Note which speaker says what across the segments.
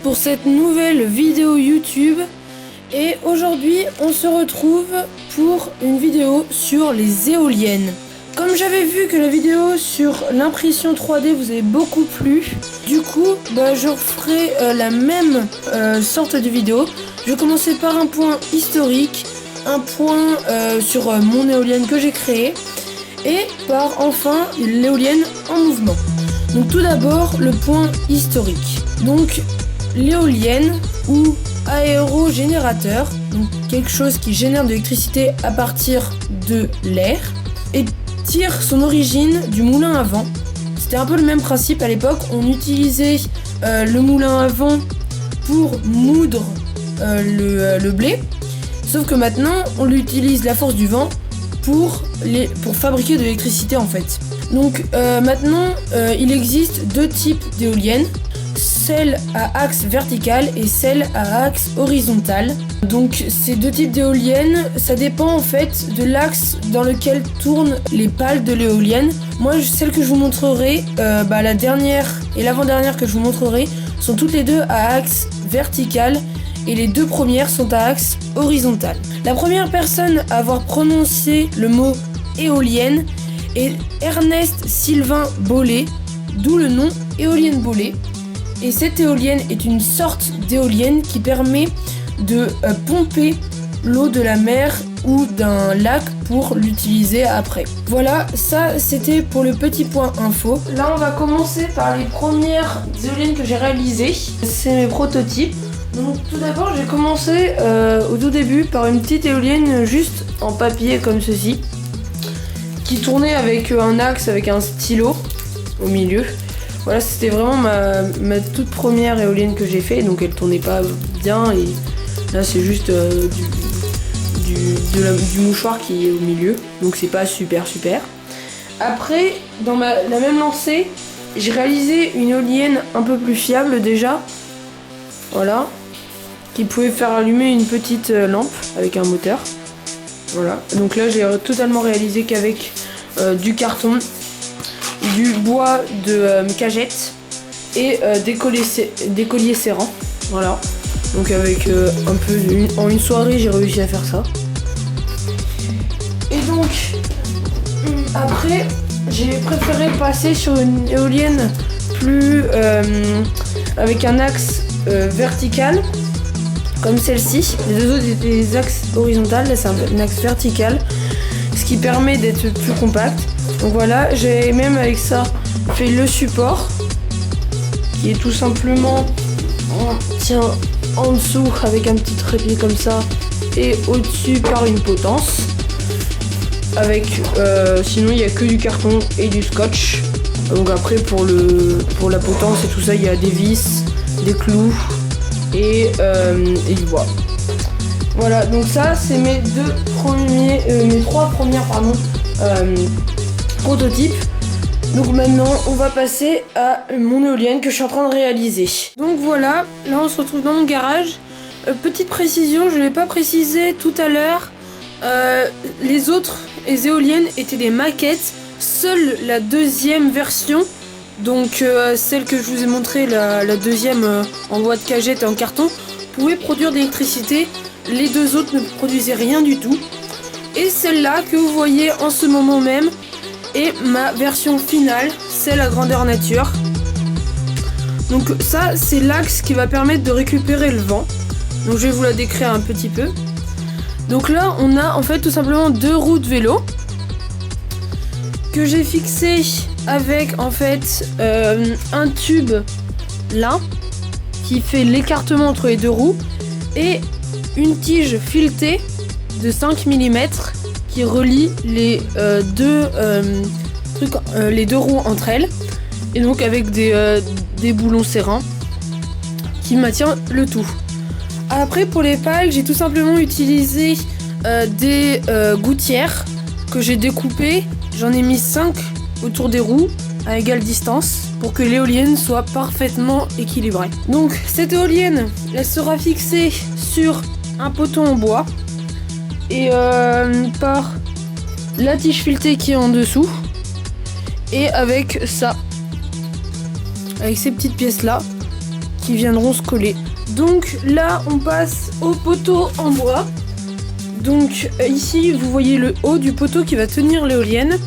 Speaker 1: pour cette nouvelle vidéo YouTube. Et aujourd'hui on se retrouve pour une vidéo sur les éoliennes. Comme j'avais vu que la vidéo sur l'impression 3D vous avait beaucoup plu, du coup je referai la même sorte de vidéo. Je vais commencer par un point historique, un point sur mon éolienne que j'ai créée, et par enfin l'éolienne en mouvement. Donc tout d'abord le point historique. Donc l'éolienne ou aérogénérateur, donc quelque chose qui génère de l'électricité à partir de l'air et tire son origine du moulin à vent. C'était un peu le même principe à l'époque. On utilisait le moulin à vent pour moudre le blé, sauf que maintenant on utilise la force du vent pour fabriquer de l'électricité en fait. Donc maintenant il existe deux types d'éoliennes, celle à axe vertical et celle à axe horizontal. Donc ces deux types d'éoliennes, ça dépend en fait de l'axe dans lequel tournent les pales de l'éolienne. Moi celle que je vous montrerai, la dernière et l'avant-dernière que je vous montrerai sont toutes les deux à axe vertical et les deux premières sont à axe horizontal. La première personne à avoir prononcé le mot éolienne est Ernest Sylvain Bollée, d'où le nom éolienne Bollée. Et cette éolienne est une sorte d'éolienne qui permet de pomper l'eau de la mer ou d'un lac pour l'utiliser après. Voilà, ça c'était pour le petit point info. Là on va commencer par les premières éoliennes que j'ai réalisées. C'est mes prototypes. Donc tout d'abord j'ai commencé au tout début par une petite éolienne juste en papier comme ceci, qui tournait avec un axe avec un stylo au milieu. Voilà, c'était vraiment ma toute première éolienne que j'ai fait, donc elle tournait pas bien et là c'est juste du mouchoir qui est au milieu, donc c'est pas super. Après, dans la même lancée, j'ai réalisé une éolienne un peu plus fiable déjà, voilà, qui pouvait faire allumer une petite lampe avec un moteur. Voilà, donc là j'ai totalement réalisé qu'avec du carton, du bois de cagette et des colliers serrants. Voilà, donc avec en une soirée j'ai réussi à faire ça. Et donc après j'ai préféré passer sur une éolienne plus avec un axe vertical comme celle-ci. Les deux autres étaient des axes horizontales, là c'est un axe vertical, ce qui permet d'être plus compact. Donc voilà, j'ai même avec ça fait le support qui est tout simplement en dessous avec un petit trépied comme ça et au-dessus par une potence. Avec sinon il n'y a que du carton et du scotch. Donc après pour la potence et tout ça, il y a des vis, des clous et du bois. Voilà, donc ça c'est mes trois premières prototypes. Donc maintenant on va passer à mon éolienne que je suis en train de réaliser. Donc voilà, là on se retrouve dans mon garage. Petite précision, je ne l'ai pas précisé tout à l'heure, les autres éoliennes étaient des maquettes. Seule la deuxième version, donc celle que je vous ai montré, la deuxième en bois de cagette et en carton, pouvait produire de l'électricité. Les deux autres ne produisaient rien du tout. Et celle-là que vous voyez en ce moment même est ma version finale, celle à grandeur nature. Donc ça c'est l'axe qui va permettre de récupérer le vent. Donc je vais vous la décrire un petit peu. Donc là on a en fait tout simplement deux roues de vélo que j'ai fixées avec en fait un tube là qui fait l'écartement entre les deux roues et une tige filetée de 5 mm qui relie les deux roues entre elles, et donc avec des boulons serrants qui maintiennent le tout. Après pour les pales, j'ai tout simplement utilisé des gouttières que j'ai découpées. J'en ai mis 5 autour des roues à égale distance pour que l'éolienne soit parfaitement équilibrée. Donc cette éolienne, elle sera fixée sur un poteau en bois et par la tige filetée qui est en dessous, et avec ça, avec ces petites pièces là qui viendront se coller. Donc là on passe au poteau en bois. Donc ici vous voyez le haut du poteau qui va tenir l'éolienne.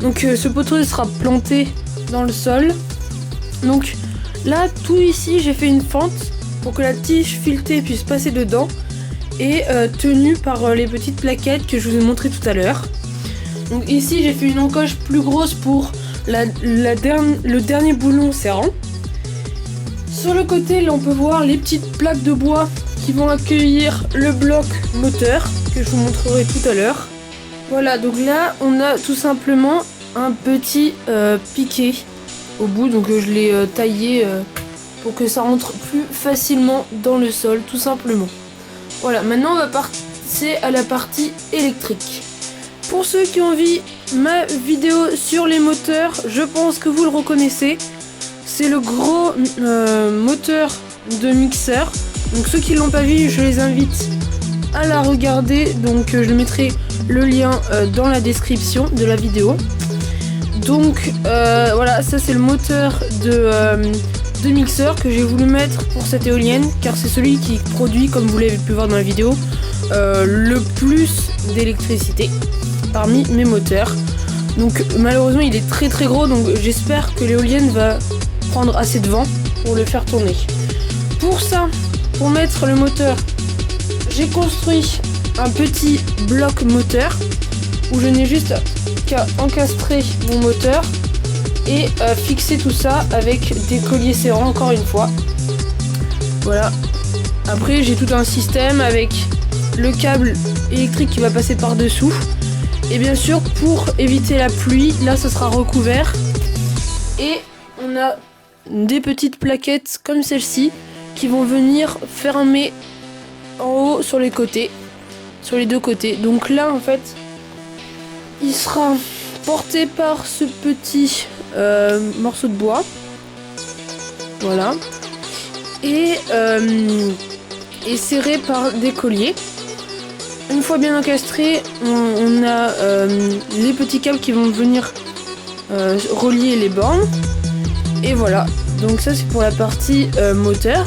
Speaker 1: Donc ce poteau sera planté dans le sol. Donc là tout ici j'ai fait une fente pour que la tige filetée puisse passer dedans et tenue par les petites plaquettes que je vous ai montré tout à l'heure. Donc ici j'ai fait une encoche plus grosse pour le dernier boulon serrant. Sur le côté là on peut voir les petites plaques de bois qui vont accueillir le bloc moteur que je vous montrerai tout à l'heure. Voilà, donc là on a tout simplement un petit piquet au bout, donc je l'ai taillé pour que ça rentre plus facilement dans le sol tout simplement. Voilà, maintenant on va passer à la partie électrique. Pour ceux qui ont vu ma vidéo sur les moteurs, je pense que vous le reconnaissez. C'est le gros moteur de mixeur. Donc ceux qui ne l'ont pas vu, je les invite à la regarder. Donc je mettrai le lien dans la description de la vidéo. Donc voilà, ça c'est le moteur de mixeur que j'ai voulu mettre pour cette éolienne, car c'est celui qui produit, comme vous l'avez pu voir dans la vidéo, le plus d'électricité parmi mes moteurs. Donc malheureusement il est très très gros, donc j'espère que l'éolienne va prendre assez de vent pour le faire tourner. Pour ça, pour mettre le moteur, j'ai construit un petit bloc moteur où je n'ai juste qu'à encastrer mon moteur et fixer tout ça avec des colliers serrants encore une fois. Voilà. Après j'ai tout un système avec le câble électrique qui va passer par dessous. Et bien sûr pour éviter la pluie, là ça sera recouvert. Et on a des petites plaquettes comme celle-ci qui vont venir fermer en haut sur les côtés, sur les deux côtés. Donc là en fait il sera porté par ce petit morceau de bois, voilà, et serré par des colliers. Une fois bien encastré, on a les petits câbles qui vont venir relier les bornes. Et voilà, donc ça c'est pour la partie moteur.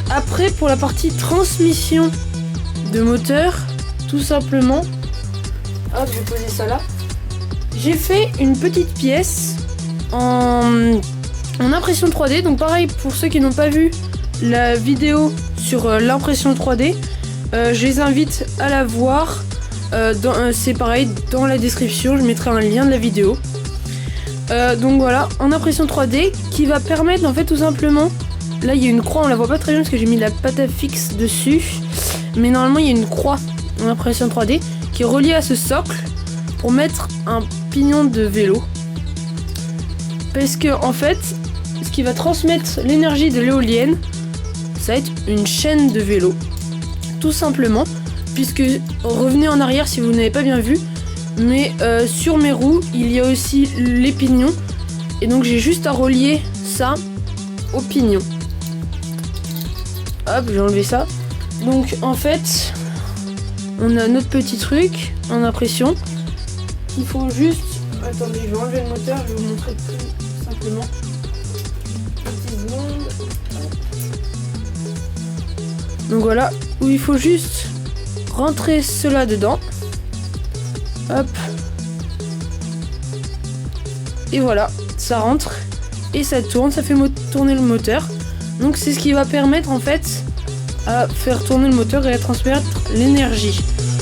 Speaker 1: Après pour la partie transmission de moteur, tout simplement, hop, je vais poser ça là. J'ai fait une petite pièce en impression 3D. Donc pareil, pour ceux qui n'ont pas vu la vidéo sur l'impression 3D, je les invite à la voir. C'est pareil, dans la description, je mettrai un lien de la vidéo. Donc voilà, en impression 3D qui va permettre en fait tout simplement, là il y a une croix, on la voit pas très bien parce que j'ai mis la pâte à fixe dessus, mais normalement il y a une croix en impression 3D qui est reliée à ce socle pour mettre un pignon de vélo. Parce que en fait, ce qui va transmettre l'énergie de l'éolienne, ça va être une chaîne de vélo. Tout simplement, puisque revenez en arrière si vous n'avez pas bien vu, mais sur mes roues il y a aussi les pignons, et donc j'ai juste à relier ça au pignon. Hop, j'ai enlevé ça. Donc en fait on a notre petit truc en impression. Il faut juste, attendez, je vais enlever le moteur, je vais vous montrer plus simplement. Une petite seconde. Donc voilà, où il faut juste rentrer cela dedans. Hop. Et voilà, ça rentre et ça tourne, ça fait tourner le moteur. Donc c'est ce qui va permettre en fait à faire tourner le moteur et à transmettre l'énergie.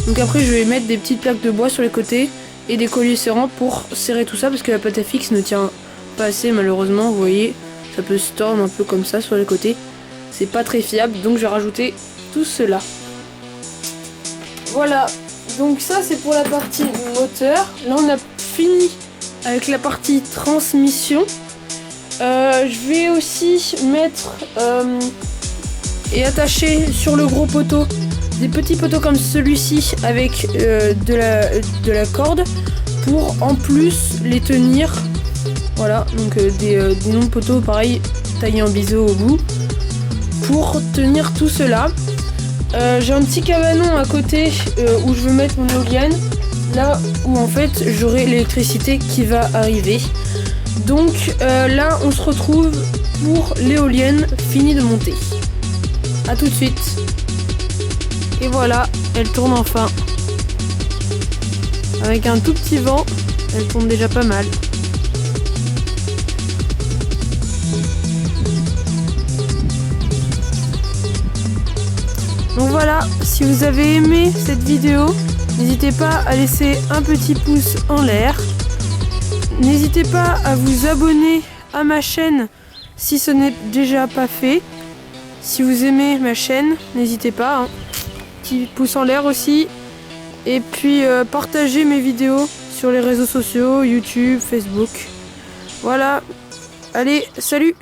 Speaker 1: Donc après je vais mettre des petites plaques de bois sur les côtés et des colliers serrants pour serrer tout ça, parce que la pâte à fixe ne tient pas assez malheureusement. Vous voyez, ça peut se tordre un peu comme ça sur les côtés. C'est pas très fiable, donc je vais rajouter tout cela. Voilà, donc ça c'est pour la partie moteur. Là on a fini avec la partie transmission. Je vais aussi mettre et attacher sur le gros poteau des petits poteaux comme celui-ci avec de la corde pour en plus les tenir. Voilà, donc des longs poteaux pareil taillés en biseau au bout pour tenir tout cela. J'ai un petit cabanon à côté où je veux mettre mon éolienne, là où en fait j'aurai l'électricité qui va arriver. Donc là on se retrouve pour l'éolienne finie de monter. A tout de suite. Et voilà, elle tourne enfin. Avec un tout petit vent, elle tourne déjà pas mal. Donc voilà, si vous avez aimé cette vidéo, n'hésitez pas à laisser un petit pouce en l'air. N'hésitez pas à vous abonner à ma chaîne si ce n'est déjà pas fait. Si vous aimez ma chaîne, n'hésitez pas, hein. Petit pouce en l'air aussi. Et puis partagez mes vidéos sur les réseaux sociaux, YouTube, Facebook. Voilà. Allez, salut!